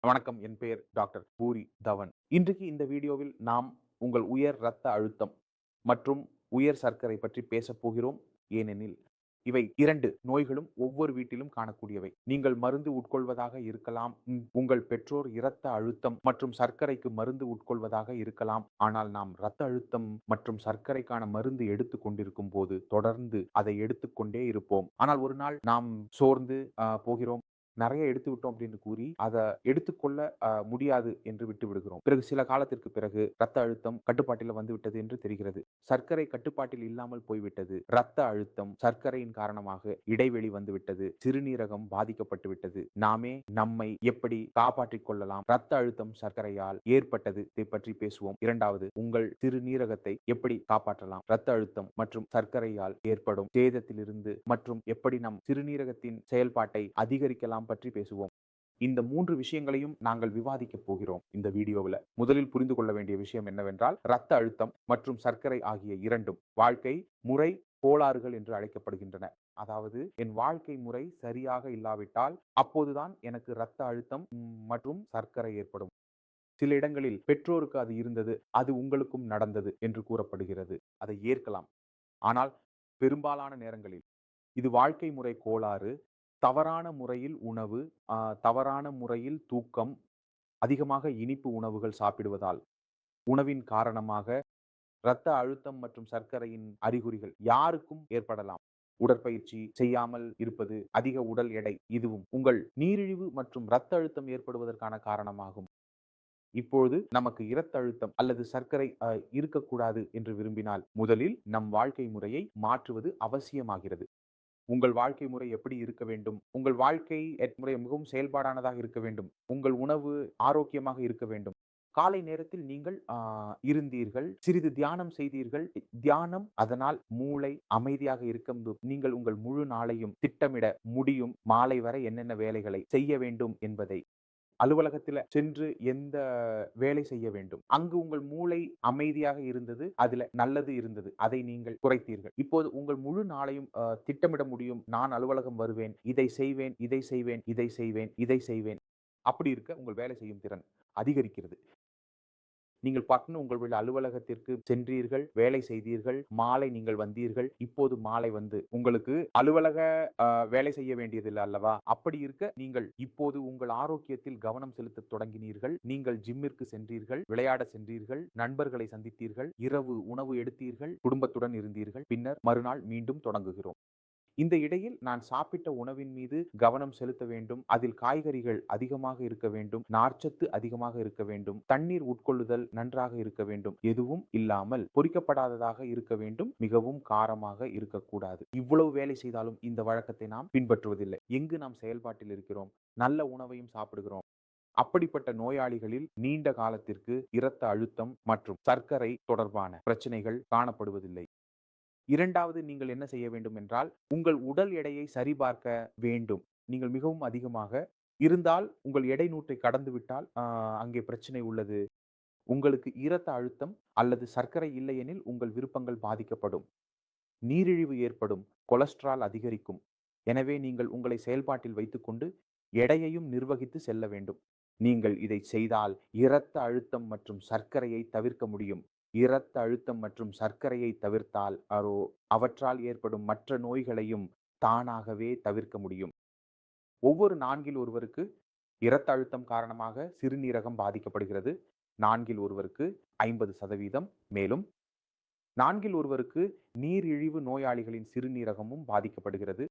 வணக்கம். என் பெயர் டாக்டர் பூரி தவன். இன்றைக்கு இந்த வீடியோவில் நாம் உங்கள் உயர் இரத்த அழுத்தம் மற்றும் உயர் சர்க்கரை பற்றி பேசப் போகிறோம். ஏனெனில் இவை 2 நோய்களும் ஒவ்வொரு வீட்டிலும் காணக்கூடியவை. நீங்கள் மருந்து உட்கொள்வதாக இருக்கலாம். உங்கள் பெற்றோர் இரத்த அழுத்தம் மற்றும் சர்க்கரைக்கு மருந்து உட்கொள்வதாக இருக்கலாம். ஆனால் நாம் இரத்த அழுத்தம் மற்றும் சர்க்கரைக்கான மருந்து எடுத்துக் கொண்டிருக்கும் போது தொடர்ந்து அதை எடுத்துக்கொண்டே இருப்போம். ஆனால் ஒரு நாள் நாம் சோர்ந்து போகிறோம். நெறைய எடுத்து விட்டோம் அப்படின்னு கூறி, அத எடுத்துக்கொள்ள முடியாது என்று விட்டு விடுகிறோம். பிறகு சில காலத்திற்கு பிறகு இரத்த அழுத்தம் கட்டுப்பாட்டில வந்துவிட்டது என்று தெரிகிறது. சர்க்கரை கட்டுப்பாட்டில் இல்லாமல் போய்விட்டது. இரத்த அழுத்தம், சர்க்கரையின் காரணமாக இடைவெளி வந்துவிட்டது. சிறுநீரகம் பாதிக்கப்பட்டு விட்டது. நாமே நம்மை எப்படி காப்பாற்றிக் கொள்ளலாம்? இரத்த அழுத்தம் சர்க்கரையால் ஏற்பட்டது. இதை பற்றி பேசுவோம். 2வது, உங்கள் சிறுநீரகத்தை எப்படி காப்பாற்றலாம்? இரத்த அழுத்தம் மற்றும் சர்க்கரையால் ஏற்படும் சேதத்திலிருந்து மற்றும் எப்படி நம் சிறுநீரகத்தின் செயல்பாட்டை அதிகரிக்கலாம் பற்றி பேசுவோம். இந்த 3 விஷயங்களையும் நாங்கள் விவாதிக்கப் போகிறோம் இந்த வீடியோவுல. முதலில் புரிந்து கொள்ள வேண்டிய விஷயம் என்னவென்றால், இரத்த அழுத்தம் மற்றும் சர்க்கரை ஆகிய 2ம் வாழ்க்கை முறை கோளாறுகள் என்று அழைக்கப்படுகின்றன. அதாவது என் வாழ்க்கை முறை சரியாக இல்லாவிட்டால், அப்போதுதான் எனக்கு இரத்த அழுத்தம் மற்றும் சர்க்கரை ஏற்படும். சில இடங்களில் பெற்றோருக்கு அது இருந்தது, அது உங்களுக்கும் நடந்தது என்று கூறப்படுகிறது. அதை ஏற்கலாம். ஆனால் பெரும்பாலான நேரங்களில் இது வாழ்க்கை முறை கோளாறு, தவறான முறையில் உணவு, தவறான முறையில் தூக்கம், அதிகமாக இனிப்பு உணவுகள் சாப்பிடுவதால், உணவின் காரணமாக இரத்த அழுத்தம் மற்றும் சர்க்கரையின் அறிகுறிகள் யாருக்கும் ஏற்படலாம். உடற்பயிற்சி செய்யாமல் இருப்பது, அதிக உடல் எடை, இதுவும் உங்கள் நீரிழிவு மற்றும் இரத்த அழுத்தம் ஏற்படுவதற்கான காரணமாகும். இப்பொழுது நமக்கு இரத்த அழுத்தம் அல்லது சர்க்கரை இருக்கக்கூடாது என்று விரும்பினால், முதலில் நம் வாழ்க்கை முறையை மாற்றுவது அவசியமாகிறது. உங்கள் வாழ்க்கை முறை எப்படி இருக்க வேண்டும்? உங்கள் வாழ்க்கை முறை மிகவும் செயல்பாடானதாக இருக்க வேண்டும். உங்கள் உணவு ஆரோக்கியமாக இருக்க வேண்டும். காலை நேரத்தில் நீங்கள் இருந்தீர்கள், சிறிது தியானம் செய்தீர்கள். தியானம் அதனால் மூளை அமைதியாக நீங்கள் உங்கள் முழு நாளையும் திட்டமிட முடியும். மாலை வரை என்னென்ன வேலைகளை செய்ய வேண்டும் என்பதை. அலுவலகத்தில சென்று எந்த வேலை செய்ய வேண்டும். அங்கு உங்கள் மூளை அமைதியாக இருந்தது. அதில நல்லது இருந்தது. அதை நீங்கள் குறைத்தீர்கள். இப்போது உங்கள் முழு நாளையும் திட்டமிட முடியும். நான் அலுவலகம் வருவேன். இதை செய்வேன், இதை செய்வேன், இதை செய்வேன், இதை செய்வேன். அப்படி இருக்க உங்கள் வேலை செய்யும் திறன் அதிகரிக்கிறது. நீங்கள் பட்ன்னு உங்களுடைய அலுவலகத்திற்கு சென்றீர்கள், வேலை செய்தீர்கள், மாலை நீங்கள் வந்தீர்கள். இப்போது மாலை வந்து உங்களுக்கு அலுவலக வேலை செய்ய வேண்டியதில்ல அல்லவா? அப்படி இருக்க நீங்கள் இப்போது உங்கள் ஆரோக்கியத்தில் கவனம் செலுத்தத் தொடங்கினீர்கள். நீங்கள் ஜிம்மிற்கு சென்றீர்கள், விளையாட சென்றீர்கள், நண்பர்களை சந்தித்தீர்கள், இரவு உணவு எடுத்தீர்கள், குடும்பத்துடன் இருந்தீர்கள். பின்னர் மறுநாள் மீண்டும் தொடங்குகிறோம். இந்த இடையில் நான் சாப்பிட்ட உணவின் மீது கவனம் செலுத்த வேண்டும். அதில் காய்கறிகள் அதிகமாக இருக்க வேண்டும். நார்ச்சத்து அதிகமாக இருக்க வேண்டும். தண்ணீர் உட்கொள்ளுதல் நன்றாக இருக்க வேண்டும். எதுவும் இல்லாமல் பொரிக்கப்படாததாக இருக்க வேண்டும். மிகவும் காரமாக இருக்கக்கூடாது. இவ்வளவு வேலை செய்தாலும் இந்த வழக்கத்தை நாம் பின்பற்றுவதில்லை. எங்கு நாம் செயல்பாட்டில் இருக்கிறோம்? நல்ல உணவையும் சாப்பிடுகிறோம். அப்படிப்பட்ட நோயாளிகளில் நீண்ட காலத்திற்கு இரத்த அழுத்தம் மற்றும் சர்க்கரை தொடர்பான பிரச்சனைகள் காணப்படுவதில்லை. 2வது நீங்கள் என்ன செய்ய வேண்டும் என்றால், உங்கள் உடல் எடையை சரிபார்க்க வேண்டும். நீங்கள் மிகவும் அதிகமாக இருந்தால், உங்கள் எடை 100ஐ கடந்து விட்டால், அங்கே பிரச்சனை உள்ளது. உங்களுக்கு இரத்த அழுத்தம் அல்லது சர்க்கரை இல்லையெனில், உங்கள் விருப்பங்கள் பாதிக்கப்படும். நீரிழிவு ஏற்படும். கொலஸ்ட்ரால் அதிகரிக்கும். எனவே நீங்கள் உங்களை செயல்பாட்டில் வைத்துக்கொண்டு, எடையையும் நிர்வகித்து செல்ல வேண்டும். நீங்கள் இதை செய்தால், இரத்த அழுத்தம் மற்றும் சர்க்கரையை தவிர்க்க முடியும். இரத்த அழுத்தம் மற்றும் சர்க்கரையை தவிர்த்தால், அவற்றால் ஏற்படும் மற்ற நோய்களையும் தானாகவே தவிர்க்க முடியும். ஒவ்வொரு 4ல் ஒருவருக்கு இரத்த அழுத்தம் காரணமாக சிறுநீரகம் பாதிக்கப்படுகிறது. 4ல் ஒருவருக்கு 50%, மேலும் 4ல் ஒருவருக்கு நீரிழிவு நோயாளிகளின் சிறுநீரகமும் பாதிக்கப்படுகிறது.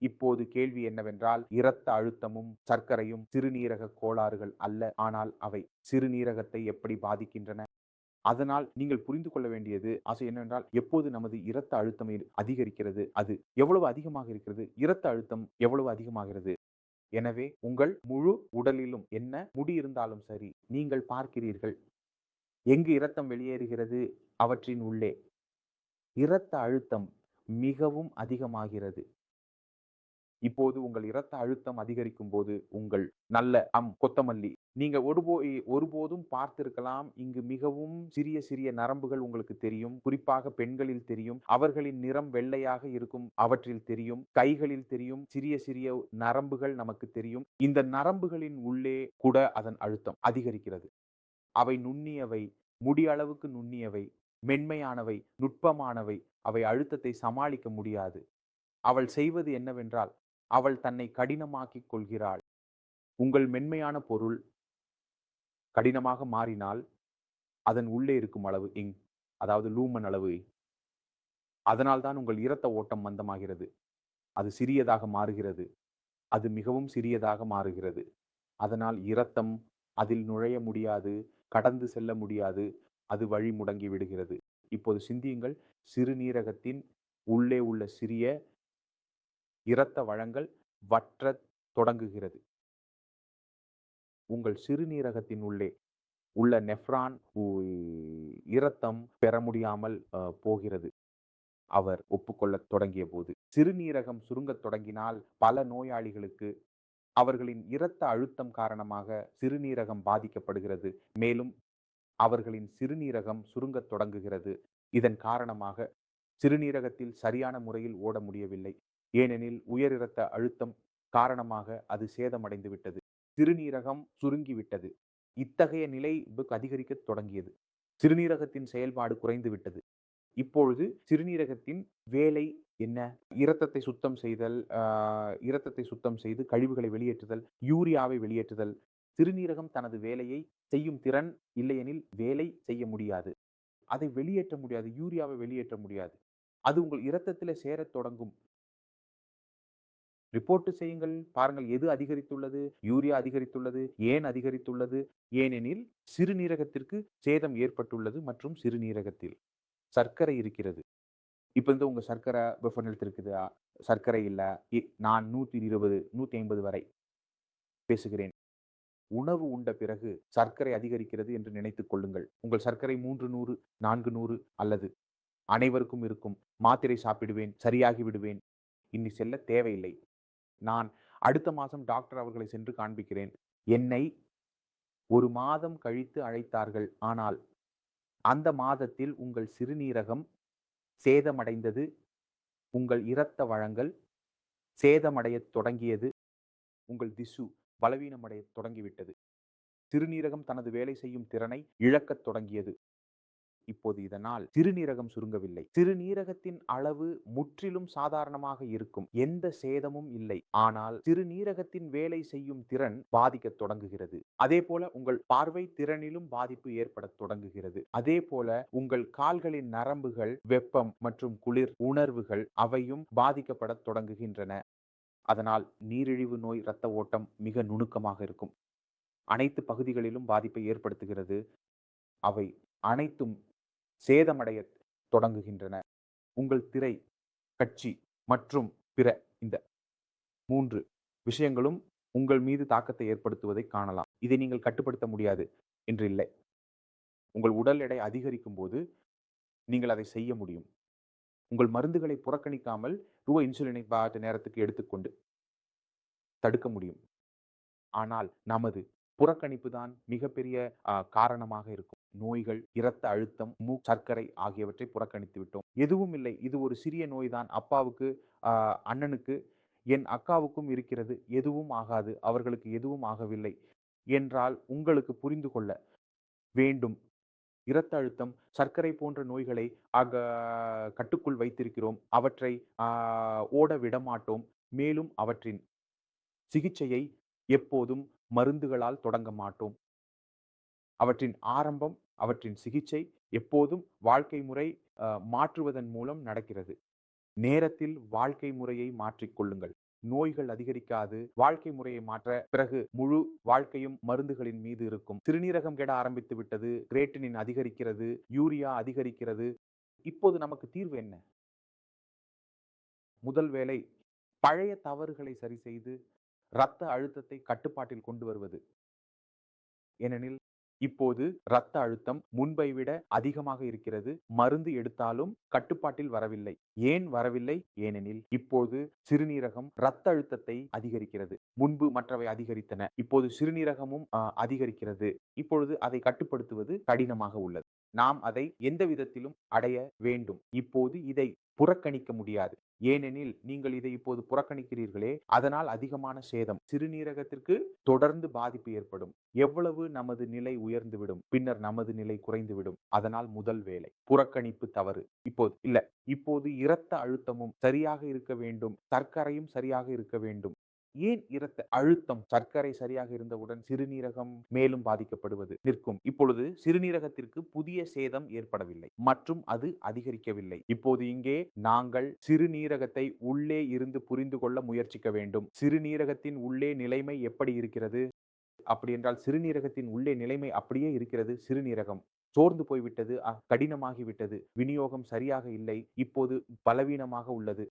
இப்போது கேள்வி என்னவென்றால், இரத்த அழுத்தமும் சர்க்கரையும் சிறுநீரக கோளாறுகள் அல்ல. ஆனால் அவை சிறுநீரகத்தை எப்படி பாதிக்கின்றன? அதனால் நீங்கள் புரிந்து கொள்ள வேண்டியது என்னவென்றால், எப்போது நமது இரத்த அழுத்தம் அதிகரிக்கிறது, அது எவ்வளவு அதிகமாக இருக்கிறது, இரத்த அழுத்தம் எவ்வளவு அதிகமாகிறது. எனவே உங்கள் முழு உடலிலும் என்ன முடி இருந்தாலும் சரி, நீங்கள் பார்க்கிறீர்கள் எங்கு இரத்தம் வெளியேறுகிறது, அவற்றின் உள்ளே இரத்த அழுத்தம் மிகவும் அதிகமாகிறது. இப்போது உங்கள் இரத்த அழுத்தம் அதிகரிக்கும் போது உங்கள் நல்ல கொத்தமல்லி நீங்க ஒருபோதும் பார்த்திருக்கலாம். இங்கு மிகவும் சிறிய சிறிய நரம்புகள் உங்களுக்கு தெரியும். குறிப்பாக பெண்களில் தெரியும். அவர்களின் நிறம் வெள்ளையாக இருக்கும். அவற்றில் தெரியும். கைகளில் தெரியும். சிறிய சிறிய நரம்புகள் நமக்கு தெரியும். இந்த நரம்புகளின் உள்ளே கூட அதன் அழுத்தம் அதிகரிக்கிறது. அவை நுண்ணியவை, முடி அளவுக்கு நுண்ணியவை, மென்மையானவை, நுட்பமானவை. அவை அழுத்தத்தை சமாளிக்க முடியாது. அவள் செய்வது என்னவென்றால், அவள் தன்னை கடினமாக்கிக் கொள்கிறாள். உங்கள் மென்மையான பொருள் கடினமாக மாறினால், அதன் உள்ளே இருக்கும் அளவு அதாவது லூமன் அளவு. அதனால் தான் உங்கள் இரத்த ஓட்டம் மந்தமாகிறது. அது சிறியதாக மாறுகிறது. அது மிகவும் சிறியதாக மாறுகிறது. அதனால் இரத்தம் அதில் நுழைய முடியாது, கடந்து செல்ல முடியாது. அது வழி முடங்கி விடுகிறது. இப்போது சிந்தியுங்கள். சிறுநீரகத்தின் உள்ளே உள்ள சிறிய இரத்த வழங்கல் வற்றத் தொடங்குகிறது. உங்கள் சிறுநீரகத்தின் உள்ளே உள்ள நெஃப்ரான் இரத்தம் பெற முடியாமல் போகிறது. அவர் ஒப்புக்கொள்ளத் தொடங்கிய போது சிறுநீரகம் சுருங்கத் தொடங்கினால் பல நோயாளிகளுக்கு அவர்களின் இரத்த அழுத்தம் காரணமாக சிறுநீரகம் பாதிக்கப்படுகிறது. மேலும் அவர்களின் சிறுநீரகம் சுருங்கத் தொடங்குகிறது. இதன் காரணமாக சிறுநீரகத்தில் சரியான முறையில் ஓட முடியவில்லை. ஏனெனில் உயர் இரத்த அழுத்தம் காரணமாக அது சேதமடைந்து விட்டது. சிறுநீரகம் சுருங்கிவிட்டது. இத்தகைய நிலை அதிகரிக்கத் தொடங்கியது. சிறுநீரகத்தின் செயல்பாடு குறைந்து விட்டது. இப்பொழுது சிறுநீரகத்தின் வேலை என்ன? இரத்தத்தை சுத்தம் செய்தல், இரத்தத்தை சுத்தம் செய்து கழிவுகளை வெளியேற்றுதல், யூரியாவை வெளியேற்றுதல். சிறுநீரகம் தனது வேலையை செய்யும் திறன் இல்லையெனில் வேலை செய்ய முடியாது. அதை வெளியேற்ற முடியாது. யூரியாவை வெளியேற்ற முடியாது. அது உங்கள் இரத்தத்திலே சேரத் தொடங்கும். ரிப்போர்ட் செய்யுங்கள். பாருங்கள் எது அதிகரித்துள்ளது? யூரியா அதிகரித்துள்ளது. ஏன் அதிகரித்துள்ளது? ஏனெனில் சிறுநீரகத்திற்கு சேதம் ஏற்பட்டுள்ளது மற்றும் சிறுநீரகத்தில் சர்க்கரை இருக்கிறது. இப்ப உங்க சர்க்கரை வெப்ப நிலைத்திருக்குதா? சர்க்கரை இல்ல. நான் 120, 150 வரை பேசுகிறேன். உணவு உண்ட பிறகு சர்க்கரை அதிகரிக்கிறது என்று நினைத்துக் கொள்ளுங்கள். உங்கள் சர்க்கரை 300, 400 அல்லது அனைவருக்கும் இருக்கும். மாத்திரை சாப்பிடுவேன், சரியாகி விடுவேன். இனி செல்ல தேவையில்லை. நான் அடுத்த மாதம் டாக்டர் அவர்களை சென்று காண்பிக்கிறேன். என்னை 1 மாதம் கழித்து அழைத்தார்கள். ஆனால் அந்த மாதத்தில் உங்கள் சிறுநீரகம் சேதமடைந்தது. உங்கள் இரத்த வழங்கல் சேதமடையத் தொடங்கியது. உங்கள் திசு பலவீனமடையத் தொடங்கிவிட்டது. சிறுநீரகம் தனது வேலை செய்யும் திறனை இழக்கத் தொடங்கியது. இப்போது இதனால் சிறுநீரகம் சுருங்கவில்லை. சிறுநீரகத்தின் அளவு முற்றிலும் சாதாரணமாக இருக்கும். எந்த சேதமும் இல்லை. ஆனால் சிறுநீரகத்தின் வேலை செய்யும் திறன் பாதிக்கத் தொடங்குகிறது. அதேபோல உங்கள் பார்வை திறனிலும் பாதிப்பு ஏற்படத் தொடங்குகிறது. அதேபோல உங்கள் கால்களின் நரம்புகள், வெப்பம் மற்றும் குளிர் உணர்வுகள் அவையும் பாதிக்கப்படத் தொடங்குகின்றன. அதனால் நீரிழிவு நோய் இரத்த ஓட்டம் மிக நுணுக்கமாக இருக்கும். அனைத்து பகுதிகளிலும் பாதிப்பை ஏற்படுத்துகிறது. அவை அனைத்தும் சேதமடையத் தொடங்குகின்றன. உங்கள் திரை, கட்சி மற்றும் பிற இந்த 3 விஷயங்களும் உங்கள் மீது தாக்கத்தை ஏற்படுத்துவதை காணலாம். இதை நீங்கள் கட்டுப்படுத்த முடியாது என்று இல்லை. உங்கள் உடல் எடை அதிகரிக்கும் போது நீங்கள் அதை செய்ய முடியும். உங்கள் மருந்துகளை புறக்கணிக்காமல் இன்சுலினை நேரத்துக்கு எடுத்துக்கொண்டு தடுக்க முடியும். ஆனால் நமது புறக்கணிப்பு தான் மிகப்பெரிய காரணமாக இருக்கும். நோய்கள், இரத்த அழுத்தம், சர்க்கரை ஆகியவற்றை புறக்கணித்து விட்டோம். எதுவும் இல்லை. இது ஒரு சிறிய நோய்தான். அப்பாவுக்கு, அண்ணனுக்கு, என் அக்காவுக்கும் இருக்கிறது. எதுவும் ஆகாது. அவர்களுக்கு எதுவும் ஆகவில்லை என்றால் உங்களுக்கு புரிந்து கொள்ள வேண்டும். இரத்த அழுத்தம், சர்க்கரை போன்ற நோய்களை கட்டுக்குள் வைத்திருக்கிறோம். அவற்றை ஓட விடமாட்டோம். மேலும் அவற்றின் சிகிச்சையை எப்போதும் மருந்துகளால் தொடங்க மாட்டோம். அவற்றின் ஆரம்பம், அவற்றின் சிகிச்சை எப்போதும் வாழ்க்கை முறை மாற்றுவதன் மூலம் நடக்கிறது. நேரத்தில் வாழ்க்கை முறையை மாற்றிக் கொள்ளுங்கள். நோய்கள் அதிகரிக்காது. வாழ்க்கை முறையை மாற்ற பிறகு முழு வாழ்க்கையும் மருந்துகளின் மீது இருக்கும். சிறுநீரகம் கெட ஆரம்பித்து விட்டது. கிரேட்டினின் அதிகரிக்கிறது. யூரியா அதிகரிக்கிறது. இப்போது நமக்கு தீர்வு என்ன? முதல் வேலை பழைய தவறுகளை சரி செய்து இரத்த அழுத்தத்தை கட்டுப்பாட்டில் கொண்டு வருவது. ஏனெனில் இப்போது இரத்த அழுத்தம் முன்பை விட அதிகமாக இருக்கிறது. மருந்து எடுத்தாலும் கட்டுப்பாட்டில் வரவில்லை. ஏன் வரவில்லை? ஏனெனில் இப்போது சிறுநீரகம் இரத்த அழுத்தத்தை அதிகரிக்கிறது. முன்பு மற்றவை அதிகரித்தன. இப்போது சிறுநீரகமும் அதிகரிக்கிறது. இப்பொழுது அதை கட்டுப்படுத்துவது கடினமாக உள்ளது. நாம் அதை எந்த விதத்திலும் அடைய வேண்டும். இப்போது இதை புறக்கணிக்க முடியாது. ஏனெனில் நீங்கள் இதை இப்போது புறக்கணிக்கிறீர்களே, அதனால் அதிகமான சேதம். சிறுநீரகத்திற்கு தொடர்ந்து பாதிப்பு ஏற்படும். எவ்வளவு நமது நிலை உயர்ந்துவிடும், பின்னர் நமது நிலை குறைந்துவிடும். அதனால் முதல் வேலை புறக்கணிப்பு தவறு. இப்போது இரத்த அழுத்தமும் சரியாக இருக்க வேண்டும், சர்க்கரையும் சரியாக இருக்க வேண்டும். ஏன் இரத்த அழுத்தம் சர்க்கரை சரியாக இருந்தவுடன் சிறுநீரகம் மேலும் பாதிக்கப்படுவது நிற்கும். இப்பொழுது சிறுநீரகத்திற்கு புதிய சேதம் ஏற்படவில்லை மற்றும் அது அதிகரிக்கவில்லை. இப்போது இங்கே நாங்கள் சிறுநீரகத்தை உள்ளே இருந்து புரிந்து கொள்ள முயற்சிக்க வேண்டும். சிறுநீரகத்தின் உள்ளே நிலைமை எப்படி இருக்கிறது? அப்படி என்றால் சிறுநீரகத்தின் உள்ளே நிலைமை அப்படியே இருக்கிறது. சிறுநீரகம் சோர்ந்து போய்விட்டது, கடினமாகிவிட்டது, விநியோகம் சரியாக இல்லை, இப்போது பலவீனமாக உள்ளது.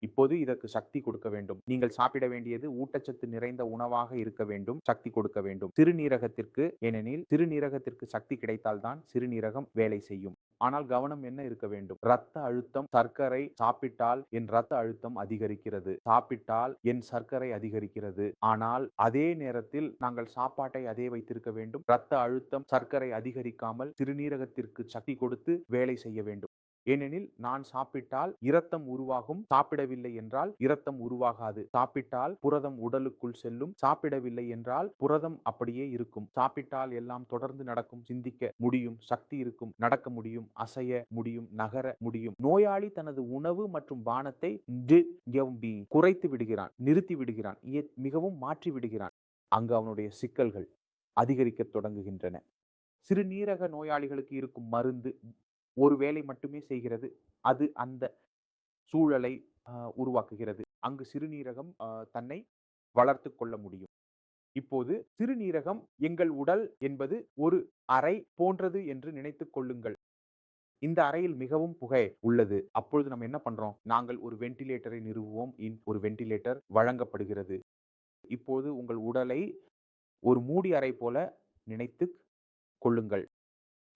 இப்போது இதற்கு சக்தி கொடுக்க வேண்டும். நீங்கள் சாப்பிட வேண்டியது ஊட்டச்சத்து நிறைந்த உணவாக இருக்க வேண்டும், சக்தி கொடுக்க வேண்டும் சிறுநீரகத்திற்கு. ஏனெனில் சிறுநீரகத்திற்கு சக்தி கிடைத்தால்தான் சிறுநீரகம் வேலை செய்யும். ஆனால் கவனம் என்ன இருக்க வேண்டும்? இரத்த அழுத்தம், சர்க்கரை சாப்பிட்டால் என் இரத்த அழுத்தம் அதிகரிக்கிறது, சாப்பிட்டால் என் சர்க்கரை அதிகரிக்கிறது. ஆனால் அதே நேரத்தில் நாங்கள் சாப்பாட்டை அதே வைத்திருக்க வேண்டும். இரத்த அழுத்தம், சர்க்கரை அதிகரிக்காமல் சிறுநீரகத்திற்கு சக்தி கொடுத்து வேலை செய்ய வேண்டும். ஏனெனில் நான் சாப்பிட்டால் இரத்தம் உருவாகும், சாப்பிடவில்லை என்றால் இரத்தம் உருவாகாது. சாப்பிட்டால் புரதம் உடலுக்குள் செல்லும், சாப்பிடவில்லை என்றால் புரதம் அப்படியே இருக்கும். சாப்பிட்டால் எல்லாம் தொடர்ந்து நடக்கும், சிந்திக்க முடியும், சக்தி இருக்கும், நடக்க முடியும், அசைய முடியும், நகர முடியும். நோயாளி தனது உணவு மற்றும் பானத்தை குறைத்து விடுகிறான், நிறுத்தி விடுகிறான், மிகவும் மாற்றி விடுகிறான். அங்கு அவனுடைய சிக்கல்கள் அதிகரிக்க தொடங்குகின்றன. சிறுநீரக நோயாளிகளுக்கு இருக்கும் மருந்து ஒரு வேலை மட்டுமே செய்கிறது. அது அந்த சூழலை உருவாக்குகிறது. அங்கு சிறுநீரகம் தன்னை வளர்த்து கொள்ள முடியும். இப்போது சிறுநீரகம் எங்கள் உடல் என்பது ஒரு அறை போன்றது என்று நினைத்துக் கொள்ளுங்கள். இந்த அறையில் மிகவும் புகை உள்ளது. அப்பொழுது நம்ம என்ன பண்றோம்? நாங்கள் ஒரு வென்டிலேட்டரை நிறுவுவோம். ஒரு வென்டிலேட்டர் வழங்கப்படுகிறது. இப்போது உங்கள் உடலை ஒரு மூடி அறை போல நினைத்துக் கொள்ளுங்கள்.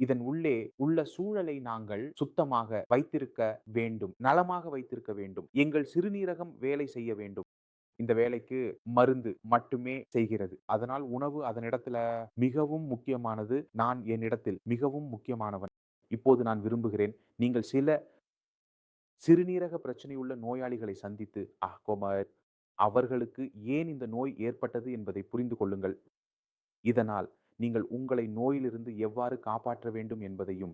இதன் உள்ளே உள்ள சூழலை நாங்கள் சுத்தமாக வைத்திருக்க வேண்டும், நலமாக வைத்திருக்க வேண்டும். எங்கள் சிறுநீரகம் வேலை செய்ய வேண்டும். இந்த வேலைக்கு மருந்து மட்டுமே செய்கிறது. அதனால் உணவு அதனிடத்துல மிகவும் முக்கியமானது. நான் என்னிடத்தில் மிகவும் முக்கியமானவன். இப்போது நான் விரும்புகிறேன், நீங்கள் சில சிறுநீரக பிரச்சனை உள்ள நோயாளிகளை சந்தித்து அவர்களுக்கு ஏன் இந்த நோய் ஏற்பட்டது என்பதை புரிந்து கொள்ளுங்கள். இதனால் நீங்கள் உங்களை நோயிலிருந்து எவ்வாறு காப்பாற்ற வேண்டும் என்பதையும்